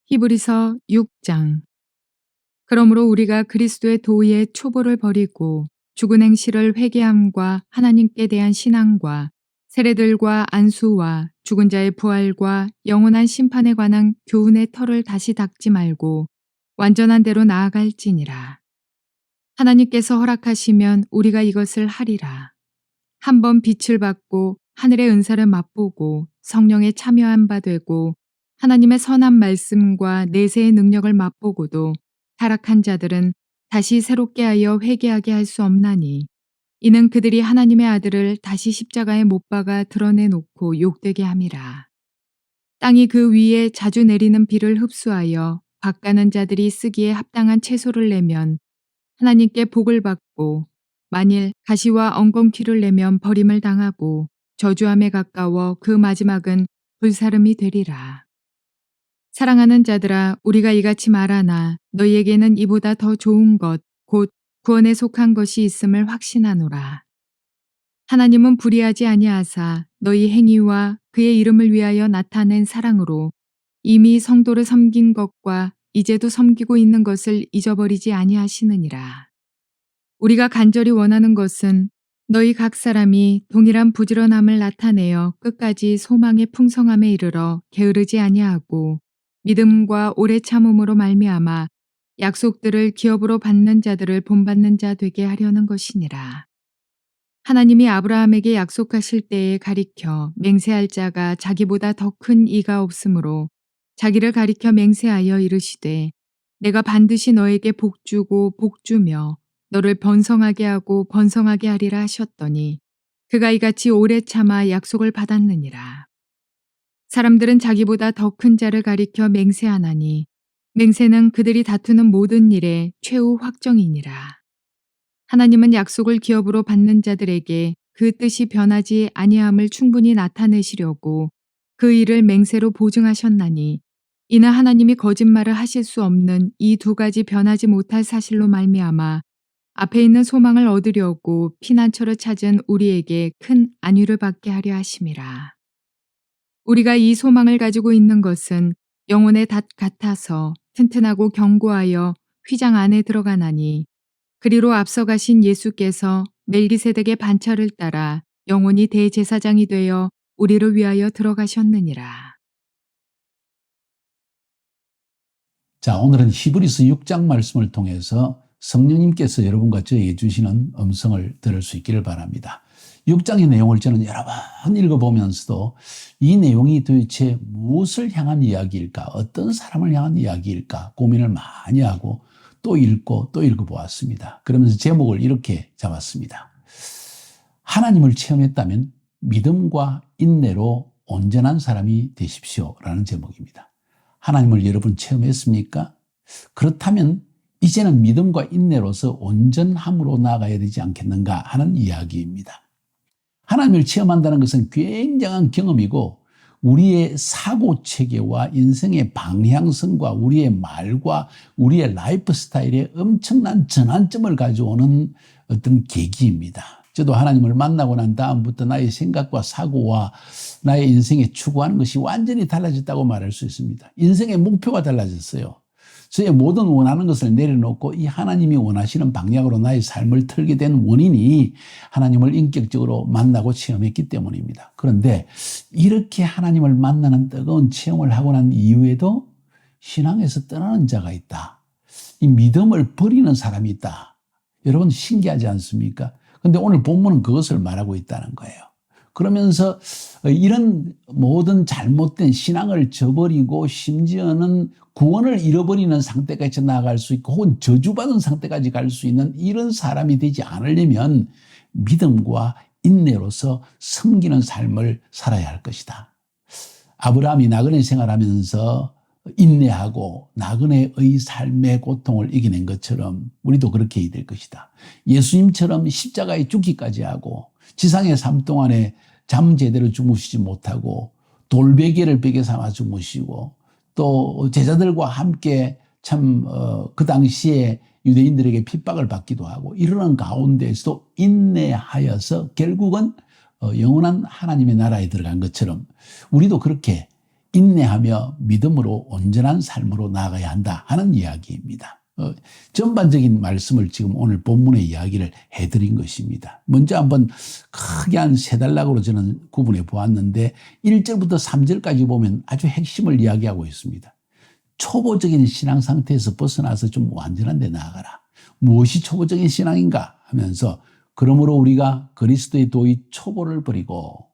히브리서 6장. 그러므로 우리가 그리스도의 도의의 초보를 버리고 죽은 행실을 회개함과 하나님께 대한 신앙과 세례들과 안수와 죽은 자의 부활과 영원한 심판에 관한 교훈의 털을 다시 닦지 말고 완전한 대로 나아갈지니라. 하나님께서 허락하시면 우리가 이것을 하리라. 한번 빛을 받고 하늘의 은사를 맛보고 성령에 참여한 바 되고 하나님의 선한 말씀과 내세의 능력을 맛보고도 타락한 자들은 다시 새롭게 하여 회개하게 할 수 없나니 이는 그들이 하나님의 아들을 다시 십자가에 못 박아 드러내놓고 욕되게 함이라. 땅이 그 위에 자주 내리는 비를 흡수하여 밭가는 자들이 쓰기에 합당한 채소를 내면 하나님께 복을 받고 만일 가시와 엉겅퀴를 내면 버림을 당하고 저주함에 가까워 그 마지막은 불사름이 되리라. 사랑하는 자들아, 우리가 이같이 말하나 너희에게는 이보다 더 좋은 것 곧 구원에 속한 것이 있음을 확신하노라. 하나님은 불의하지 아니하사 너희 행위와 그의 이름을 위하여 나타낸 사랑으로 이미 성도를 섬긴 것과 이제도 섬기고 있는 것을 잊어버리지 아니하시느니라. 우리가 간절히 원하는 것은 너희 각 사람이 동일한 부지런함을 나타내어 끝까지 소망의 풍성함에 이르러 게으르지 아니하고 믿음과 오래 참음으로 말미암아 약속들을 기업으로 받는 자들을 본받는 자 되게 하려는 것이니라. 하나님이 아브라함에게 약속하실 때에 가리켜 맹세할 자가 자기보다 더 큰 이가 없으므로 자기를 가리켜 맹세하여 이르시되 내가 반드시 너에게 복주고 복주며 너를 번성하게 하고 번성하게 하리라 하셨더니 그가 이같이 오래 참아 약속을 받았느니라. 사람들은 자기보다 더 큰 자를 가리켜 맹세하나니 맹세는 그들이 다투는 모든 일의 최후 확정이니라. 하나님은 약속을 기업으로 받는 자들에게 그 뜻이 변하지 아니함을 충분히 나타내시려고 그 일을 맹세로 보증하셨나니 이는 하나님이 거짓말을 하실 수 없는 이 두 가지 변하지 못할 사실로 말미암아 앞에 있는 소망을 얻으려고 피난처를 찾은 우리에게 큰 안위를 받게 하려 하심이라. 우리가 이 소망을 가지고 있는 것은 영혼의 닷 같아서 튼튼하고 견고하여 휘장 안에 들어가나니 그리로 앞서가신 예수께서 멜기세덱의 반차를 따라 영원히 대제사장이 되어 우리를 위하여 들어가셨느니라. 자, 오늘은 히브리서 6장 말씀을 통해서 성령님께서 여러분과 저에게 주시는 음성을 들을 수 있기를 바랍니다. 6장의 내용을 저는 여러 번 읽어보면서도 이 내용이 도대체 무엇을 향한 이야기일까, 어떤 사람을 향한 이야기일까 고민을 많이 하고 또 읽고 또 읽어보았습니다. 그러면서 제목을 이렇게 잡았습니다. 하나님을 체험했다면 믿음과 인내로 온전한 사람이 되십시오라는 제목입니다. 하나님을 여러분 체험했습니까? 그렇다면 이제는 믿음과 인내로서 온전함으로 나아가야 되지 않겠는가 하는 이야기입니다. 하나님을 체험한다는 것은 굉장한 경험이고 우리의 사고체계와 인생의 방향성과 우리의 말과 우리의 라이프 스타일에 엄청난 전환점을 가져오는 어떤 계기입니다. 저도 하나님을 만나고 난 다음부터 나의 생각과 사고와 나의 인생에 추구하는 것이 완전히 달라졌다고 말할 수 있습니다. 인생의 목표가 달라졌어요. 저의 모든 원하는 것을 내려놓고 이 하나님이 원하시는 방향으로 나의 삶을 틀게 된 원인이 하나님을 인격적으로 만나고 체험했기 때문입니다. 그런데 이렇게 하나님을 만나는 뜨거운 체험을 하고 난 이후에도 신앙에서 떠나는 자가 있다. 이 믿음을 버리는 사람이 있다. 여러분 신기하지 않습니까? 그런데 오늘 본문은 그것을 말하고 있다는 거예요. 그러면서 이런 모든 잘못된 신앙을 저버리고 심지어는 구원을 잃어버리는 상태까지 나아갈 수 있고 혹은 저주받은 상태까지 갈 수 있는 이런 사람이 되지 않으려면 믿음과 인내로서 섬기는 삶을 살아야 할 것이다. 아브라함이 나그네 생활하면서 인내하고 나그네의 삶의 고통을 이겨낸 것처럼 우리도 그렇게 해야 될 것이다. 예수님처럼 십자가에 죽기까지 하고 지상의 삶 동안에 잠 제대로 주무시지 못하고 돌베개를 베개 삼아 주무시고 또 제자들과 함께 참 그 당시에 유대인들에게 핍박을 받기도 하고 이러는 가운데서도 인내하여서 결국은 영원한 하나님의 나라에 들어간 것처럼 우리도 그렇게 인내하며 믿음으로 온전한 삶으로 나아가야 한다 하는 이야기입니다. 전반적인 말씀을 지금 오늘 본문의 이야기를 해드린 것입니다. 먼저 한번 크게 한 세 단락으로 저는 구분해 보았는데 1절부터 3절까지 보면 아주 핵심을 이야기하고 있습니다. 초보적인 신앙 상태에서 벗어나서 좀 완전한 데 나아가라. 무엇이 초보적인 신앙인가 하면서 그러므로 우리가 그리스도의 도의 초보를 버리고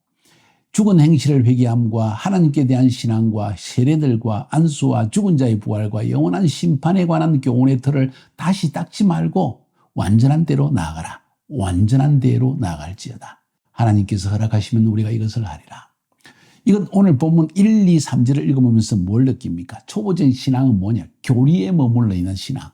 죽은 행실을 회개함과 하나님께 대한 신앙과 세례들과 안수와 죽은 자의 부활과 영원한 심판에 관한 교훈의 틀을 다시 닦지 말고 완전한 대로 나아가라. 완전한 대로 나아갈지어다. 하나님께서 허락하시면 우리가 이것을 하리라. 이건 오늘 본문 1, 2, 3절을 읽어보면서 뭘 느낍니까? 초보적인 신앙은 뭐냐? 교리에 머물러 있는 신앙,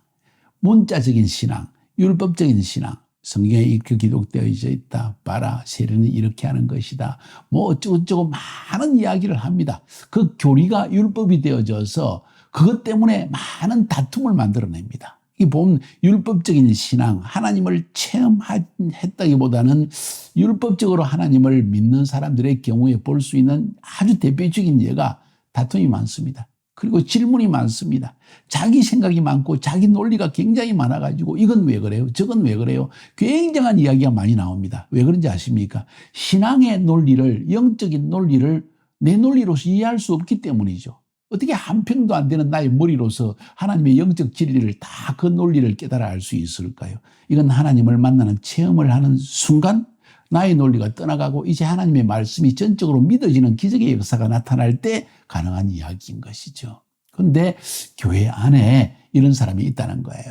문자적인 신앙, 율법적인 신앙. 성경에 이렇게 기록되어 있다. 봐라, 세례는 이렇게 하는 것이다. 뭐 어쩌고저쩌고 많은 이야기를 합니다. 그 교리가 율법이 되어져서 그것 때문에 많은 다툼을 만들어냅니다. 이 보면 율법적인 신앙, 하나님을 체험했다기보다는 율법적으로 하나님을 믿는 사람들의 경우에 볼 수 있는 아주 대표적인 예가 다툼이 많습니다. 그리고 질문이 많습니다. 자기 생각이 많고 자기 논리가 굉장히 많아가지고 이건 왜 그래요? 저건 왜 그래요? 굉장한 이야기가 많이 나옵니다. 왜 그런지 아십니까? 신앙의 논리를, 영적인 논리를 내 논리로서 이해할 수 없기 때문이죠. 어떻게 한 평도 안 되는 나의 머리로서 하나님의 영적 진리를 다 그 논리를 깨달아 알 수 있을까요? 이건 하나님을 만나는 체험을 하는 순간 나의 논리가 떠나가고 이제 하나님의 말씀이 전적으로 믿어지는 기적의 역사가 나타날 때 가능한 이야기인 것이죠. 그런데 교회 안에 이런 사람이 있다는 거예요.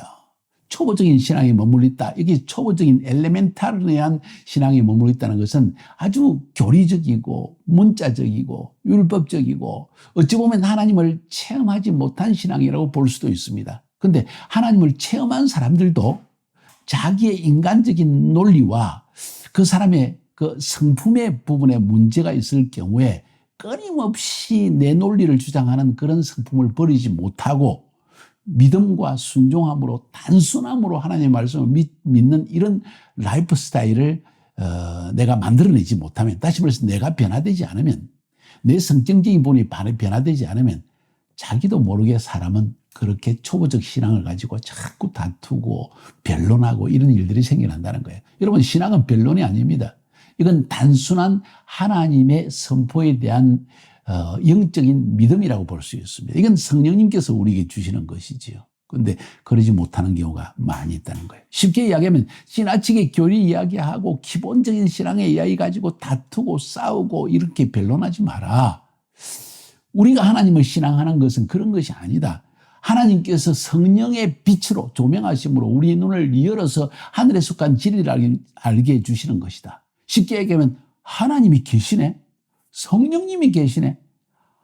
초보적인 신앙에 머물러 있다. 이게 초보적인 엘레멘탈한 신앙에 머물러 있다는 것은 아주 교리적이고 문자적이고 율법적이고 어찌 보면 하나님을 체험하지 못한 신앙이라고 볼 수도 있습니다. 그런데 하나님을 체험한 사람들도 자기의 인간적인 논리와 그 사람의 그 성품의 부분에 문제가 있을 경우에 끊임없이 내 논리를 주장하는 그런 성품을 버리지 못하고 믿음과 순종함으로 단순함으로 하나님의 말씀을 믿는 이런 라이프 스타일을 내가 만들어내지 못하면, 다시 말해서 내가 변화되지 않으면, 내 성경적인 부분이 변화되지 않으면 자기도 모르게 사람은 그렇게 초보적 신앙을 가지고 자꾸 다투고 변론하고 이런 일들이 생겨난다는 거예요. 여러분, 신앙은 변론이 아닙니다. 이건 단순한 하나님의 선포에 대한 영적인 믿음이라고 볼 수 있습니다. 이건 성령님께서 우리에게 주시는 것이지요. 그런데 그러지 못하는 경우가 많이 있다는 거예요. 쉽게 이야기하면 지나치게 교리 이야기하고 기본적인 신앙의 이야기 가지고 다투고 싸우고 이렇게 변론하지 마라. 우리가 하나님을 신앙하는 것은 그런 것이 아니다. 하나님께서 성령의 빛으로 조명하심으로 우리의 눈을 열어서 하늘에 속한 진리를 알게 해주시는 것이다. 쉽게 얘기하면 하나님이 계시네. 성령님이 계시네.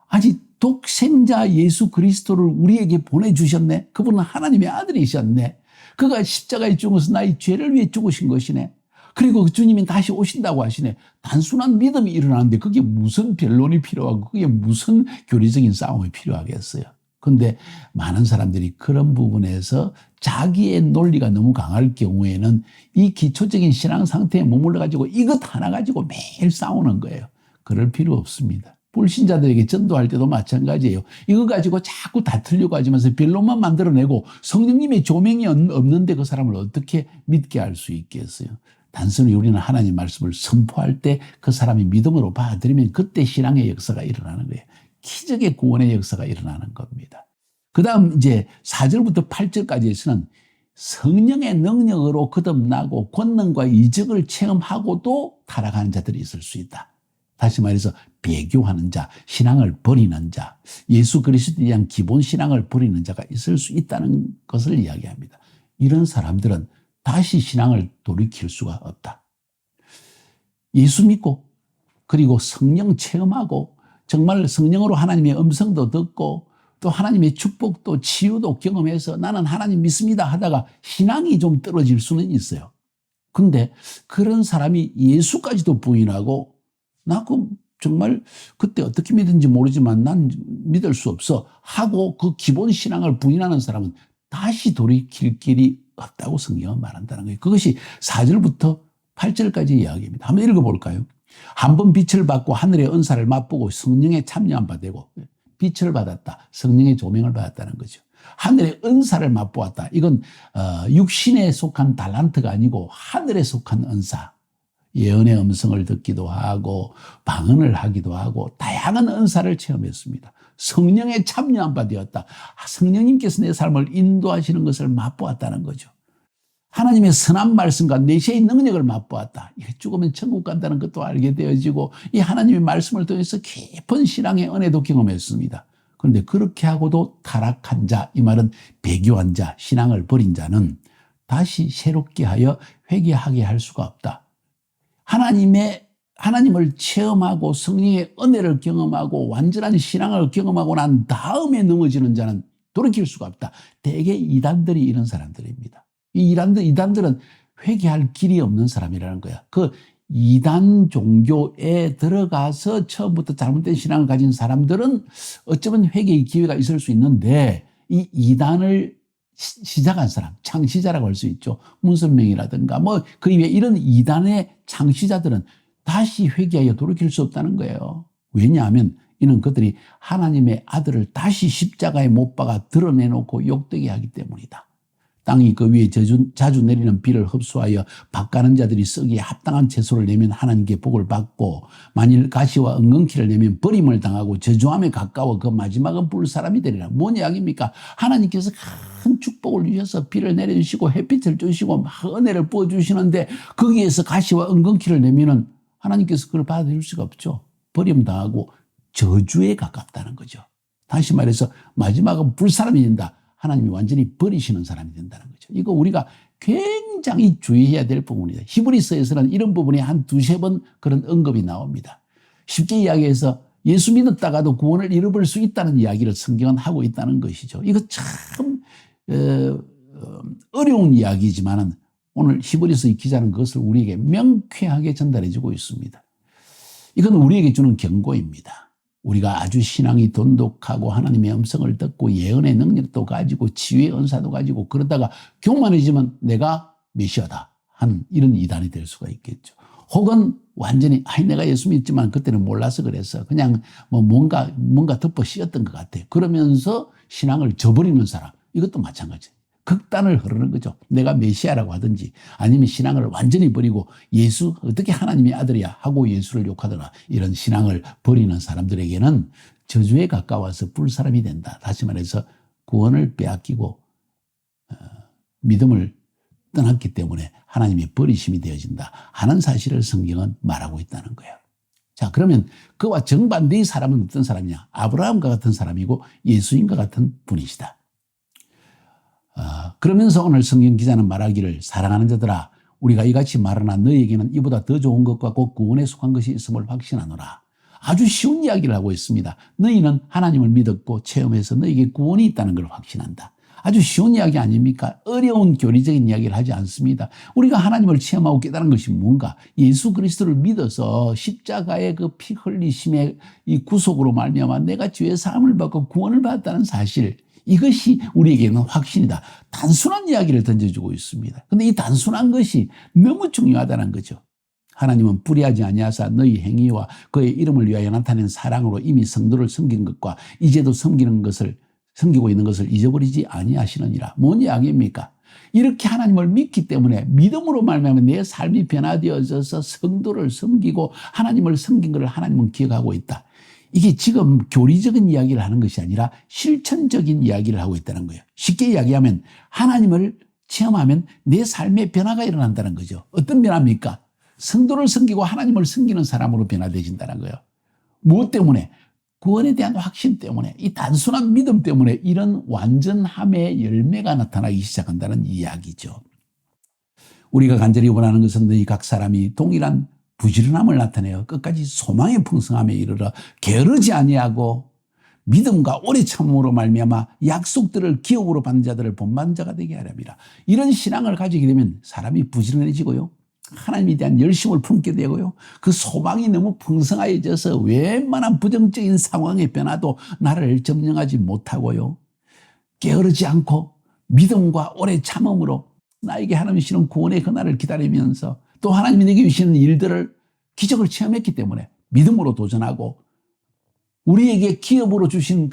아직 독생자 예수 그리스도를 우리에게 보내주셨네. 그분은 하나님의 아들이셨네. 그가 십자가에 죽어서 나의 죄를 위해 죽으신 것이네. 그리고 그 주님이 다시 오신다고 하시네. 단순한 믿음이 일어나는데 그게 무슨 변론이 필요하고 그게 무슨 교리적인 싸움이 필요하겠어요. 그런데 많은 사람들이 그런 부분에서 자기의 논리가 너무 강할 경우에는 이 기초적인 신앙 상태에 머물러 가지고 이것 하나 가지고 매일 싸우는 거예요. 그럴 필요 없습니다. 불신자들에게 전도할 때도 마찬가지예요. 이거 가지고 자꾸 다투려고 하면서 변론만 만들어내고 성령님의 조명이 없는데 그 사람을 어떻게 믿게 할 수 있겠어요? 단순히 우리는 하나님 말씀을 선포할 때 그 사람이 믿음으로 받아들이면 그때 신앙의 역사가 일어나는 거예요. 기적의 구원의 역사가 일어나는 겁니다. 그 다음 이제 4절부터 8절까지에서는 성령의 능력으로 거듭나고 권능과 이적을 체험하고도 타락하는 자들이 있을 수 있다. 다시 말해서 배교하는 자, 신앙을 버리는 자, 예수 그리스도에 대한 기본 신앙을 버리는 자가 있을 수 있다는 것을 이야기합니다. 이런 사람들은 다시 신앙을 돌이킬 수가 없다. 예수 믿고 그리고 성령 체험하고 정말 성령으로 하나님의 음성도 듣고 또 하나님의 축복도 치유도 경험해서 나는 하나님 믿습니다 하다가 신앙이 좀 떨어질 수는 있어요. 근데 그런 사람이 예수까지도 부인하고 나 정말 그때 어떻게 믿은지 모르지만 난 믿을 수 없어 하고 그 기본 신앙을 부인하는 사람은 다시 돌이킬 길이 없다고 성경은 말한다는 거예요. 그것이 4절부터 8절까지 이야기입니다. 한번 읽어볼까요? 한 번 빛을 받고 하늘의 은사를 맛보고 성령에 참여한 바 되고 빛을 받았다. 성령의 조명을 받았다는 거죠. 하늘의 은사를 맛보았다. 이건 육신에 속한 달란트가 아니고 하늘에 속한 은사. 예언의 음성을 듣기도 하고 방언을 하기도 하고 다양한 은사를 체험했습니다. 성령에 참여한 바 되었다. 성령님께서 내 삶을 인도하시는 것을 맛보았다는 거죠. 하나님의 선한 말씀과 내세의 능력을 맛보았다. 죽으면 천국 간다는 것도 알게 되어지고 이 하나님의 말씀을 통해서 깊은 신앙의 은혜도 경험했습니다. 그런데 그렇게 하고도 타락한 자, 이 말은 배교한 자, 신앙을 버린 자는 다시 새롭게 하여 회개하게 할 수가 없다. 하나님을 체험하고 성령의 은혜를 경험하고 완전한 신앙을 경험하고 난 다음에 넘어지는 자는 돌이킬 수가 없다. 대개 이단들이 이런 사람들입니다. 이 이단들은 회개할 길이 없는 사람이라는 거야. 그 이단 종교에 들어가서 처음부터 잘못된 신앙을 가진 사람들은 어쩌면 회개의 기회가 있을 수 있는데 이 이단을 시작한 사람, 창시자라고 할 수 있죠. 문선명이라든가 그 이외에 이런 이단의 창시자들은 다시 회개하여 돌이킬 수 없다는 거예요. 왜냐하면 이는 그들이 하나님의 아들을 다시 십자가에 못 박아 드러내놓고 욕되게 하기 때문이다. 땅이 그 위에 자주 내리는 비를 흡수하여 밭가는 자들이 썩기에 합당한 채소를 내면 하나님께 복을 받고 만일 가시와 엉겅퀴를 내면 버림을 당하고 저주함에 가까워 그 마지막은 불사람이 되리라. 뭔 이야기입니까? 하나님께서 큰 축복을 주셔서 비를 내려주시고 햇빛을 주시고 은혜를 부어주시는데 거기에서 가시와 엉겅퀴를 내면은 하나님께서 그걸 받아들일 수가 없죠. 버림당하고 저주에 가깝다는 거죠. 다시 말해서 마지막은 불사람이 된다. 하나님이 완전히 버리시는 사람이 된다는 거죠. 이거 우리가 굉장히 주의해야 될 부분이다. 히브리서에서는 이런 부분이 한 두세 번 그런 언급이 나옵니다. 쉽게 이야기해서 예수 믿었다가도 구원을 잃어버릴 수 있다는 이야기를 성경은 하고 있다는 것이죠. 이거 참 어려운 이야기지만은 오늘 히브리서 이 기자는 그것을 우리에게 명쾌하게 전달해 주고 있습니다. 이건 우리에게 주는 경고입니다. 우리가 아주 신앙이 돈독하고 하나님의 음성을 듣고 예언의 능력도 가지고 치유의 은사도 가지고 그러다가 교만해지면 내가 메시아다 하는 이런 이단이 될 수가 있겠죠. 혹은 완전히 내가 예수 믿지만 그때는 몰라서 그랬어. 그냥 뭔가 덮어 씌웠던 것 같아. 그러면서 신앙을 저버리는 사람, 이것도 마찬가지예요. 극단을 흐르는 거죠. 내가 메시아라고 하든지 아니면 신앙을 완전히 버리고 예수 어떻게 하나님의 아들이야 하고 예수를 욕하더라. 이런 신앙을 버리는 사람들에게는 저주에 가까워서 불사람이 된다. 다시 말해서 구원을 빼앗기고 믿음을 떠났기 때문에 하나님의 버리심이 되어진다 하는 사실을 성경은 말하고 있다는 거예요. 자, 그러면 그와 정반대의 사람은 어떤 사람이냐? 아브라함과 같은 사람이고 예수님과 같은 분이시다. 그러면서 오늘 성경 기자는 말하기를 사랑하는 자들아 우리가 이같이 말하나 너희에게는 이보다 더 좋은 것과 곧 구원에 속한 것이 있음을 확신하노라. 아주 쉬운 이야기를 하고 있습니다. 너희는 하나님을 믿었고 체험해서 너희에게 구원이 있다는 걸 확신한다. 아주 쉬운 이야기 아닙니까? 어려운 교리적인 이야기를 하지 않습니다. 우리가 하나님을 체험하고 깨달은 것이 뭔가? 예수 그리스도를 믿어서 십자가의 그 피 흘리심의 이 구속으로 말미암아 내가 죄의 사함을 받고 구원을 받았다는 사실, 이것이 우리에게는 확신이다. 단순한 이야기를 던져주고 있습니다. 그런데 이 단순한 것이 너무 중요하다는 거죠. 하나님은 불의하지 아니하사 너희 행위와 그의 이름을 위하여 나타낸 사랑으로 이미 성도를 섬긴 것과 이제도 섬기고 있는 것을 잊어버리지 아니하시느니라. 뭔 이야기입니까? 이렇게 하나님을 믿기 때문에 믿음으로 말미암아 내 삶이 변화되어져서 성도를 섬기고 하나님을 섬긴 것을 하나님은 기억하고 있다. 이게 지금 교리적인 이야기를 하는 것이 아니라 실천적인 이야기를 하고 있다는 거예요. 쉽게 이야기하면 하나님을 체험하면 내 삶에 변화가 일어난다는 거죠. 어떤 변화입니까? 성도를 섬기고 하나님을 섬기는 사람으로 변화되진다는 거예요. 무엇 때문에? 구원에 대한 확신 때문에, 이 단순한 믿음 때문에 이런 완전함의 열매가 나타나기 시작한다는 이야기죠. 우리가 간절히 원하는 것은 너희 각 사람이 동일한 부지런함을 나타내어 끝까지 소망의 풍성함에 이르러 게으르지 아니하고 믿음과 오래 참음으로 말미암아 약속들을 기업으로 받는 자들을 본받는 자가 되게 하렵니다. 이런 신앙을 가지게 되면 사람이 부지런해지고요. 하나님에 대한 열심을 품게 되고요. 그 소망이 너무 풍성해져서 웬만한 부정적인 상황의 변화도 나를 점령하지 못하고요. 게으르지 않고 믿음과 오래 참음으로 나에게 하나님이 주시는 구원의 그날을 기다리면서 또 하나님이 내게 주시는 일들을 기적을 체험했기 때문에 믿음으로 도전하고 우리에게 기업으로 주신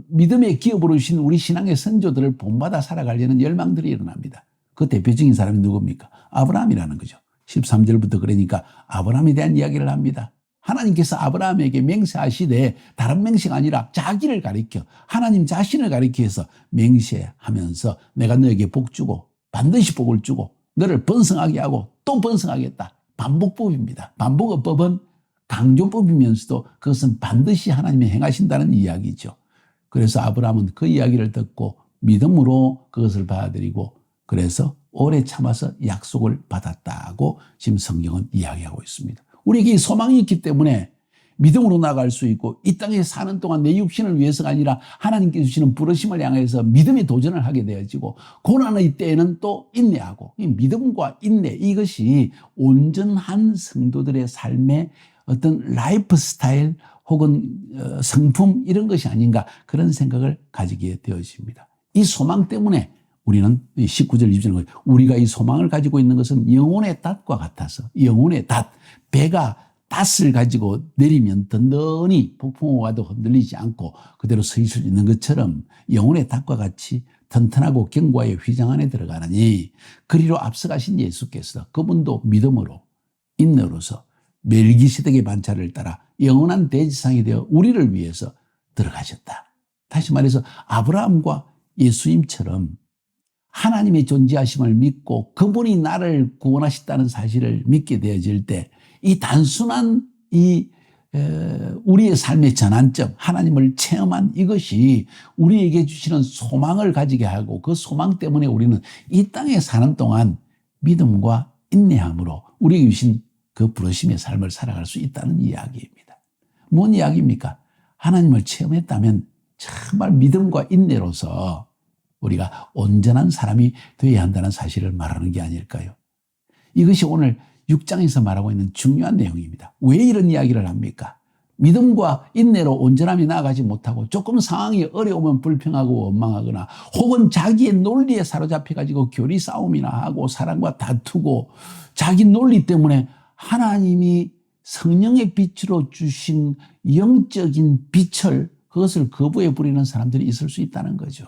믿음의 기업으로 주신 우리 신앙의 선조들을 본받아 살아가려는 열망들이 일어납니다. 그 대표적인 사람이 누굽니까? 아브라함이라는 거죠. 13절부터 그러니까 아브라함에 대한 이야기를 합니다. 하나님께서 아브라함에게 맹세하시되 다른 맹세가 아니라 자기를 가리켜 하나님 자신을 가리켜서 맹세하면서 내가 너에게 복 주고 반드시 복을 주고 너를 번성하게 하고 또 번성하겠다. 반복법입니다. 반복어법은 강조법이면서도 그것은 반드시 하나님이 행하신다는 이야기죠. 그래서 아브라함은 그 이야기를 듣고 믿음으로 그것을 받아들이고 그래서 오래 참아서 약속을 받았다고 지금 성경은 이야기하고 있습니다. 우리에게 소망이 있기 때문에 믿음으로 나아갈 수 있고 이 땅에 사는 동안 내 육신을 위해서가 아니라 하나님께 주시는 부르심을 향해서 믿음의 도전을 하게 되어지고 고난의 때에는 또 인내하고 이 믿음과 인내 이것이 온전한 성도들의 삶의 어떤 라이프 스타일 혹은 성품 이런 것이 아닌가 그런 생각을 가지게 되어집니다. 이 소망 때문에 우리는 19절 20절 우리가 이 소망을 가지고 있는 것은 영혼의 닷과 같아서 영혼의 닷 배가 닷을 가지고 내리면 든든히 폭풍우 와도 흔들리지 않고 그대로 서 있을 수 있는 것처럼 영혼의 닷과 같이 튼튼하고 견고하게 휘장 안에 들어가느니 그리로 앞서가신 예수께서 그분도 믿음으로 인내로서 멜기세덱의 반차를 따라 영원한 대지상이 되어 우리를 위해서 들어가셨다. 다시 말해서 아브라함과 예수님처럼 하나님의 존재하심을 믿고 그분이 나를 구원하셨다는 사실을 믿게 되어질 때 이 단순한 우리의 삶의 전환점 하나님을 체험한 이것이 우리에게 주시는 소망을 가지게 하고 그 소망 때문에 우리는 이 땅에 사는 동안 믿음과 인내함으로 우리에게 주신 그 부르심의 삶을 살아갈 수 있다는 이야기입니다. 뭔 이야기입니까? 하나님을 체험했다면 정말 믿음과 인내로서 우리가 온전한 사람이 되어야 한다는 사실을 말하는 게 아닐까요? 이것이 오늘 6장에서 말하고 있는 중요한 내용입니다. 왜 이런 이야기를 합니까? 믿음과 인내로 온전함이 나아가지 못하고 조금 상황이 어려우면 불평하고 원망하거나 혹은 자기의 논리에 사로잡혀가지고 교리 싸움이나 하고 사람과 다투고 자기 논리 때문에 하나님이 성령의 빛으로 주신 영적인 빛을 그것을 거부해 버리는 사람들이 있을 수 있다는 거죠.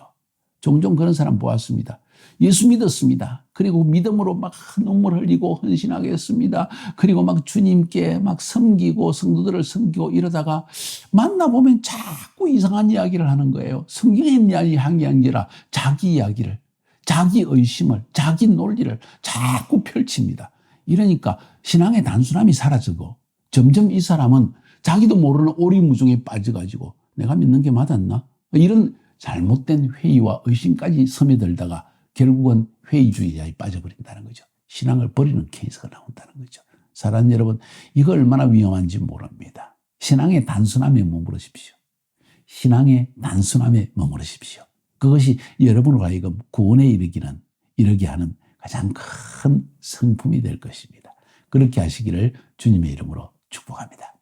종종 그런 사람 보았습니다. 예수 믿었습니다. 그리고 믿음으로 막 눈물 흘리고 헌신하게 했습니다. 그리고 막 주님께 막 섬기고 성도들을 섬기고 이러다가 만나보면 자꾸 이상한 이야기를 하는 거예요. 성경의 이야기 한 게 아니라 자기 이야기를, 자기 의심을, 자기 논리를 자꾸 펼칩니다. 이러니까 신앙의 단순함이 사라지고 점점 이 사람은 자기도 모르는 오리무중에 빠져가지고 내가 믿는 게 맞았나? 이런 잘못된 회의와 의심까지 스며들다가 결국은 회의주의자에 빠져버린다는 거죠. 신앙을 버리는 케이스가 나온다는 거죠. 사랑하는 여러분, 이거 얼마나 위험한지 모릅니다. 신앙의 단순함에 머무르십시오. 신앙의 단순함에 머무르십시오. 그것이 여러분으로 하여금 구원에 이르게 하는 가장 큰 성품이 될 것입니다. 그렇게 하시기를 주님의 이름으로 축복합니다.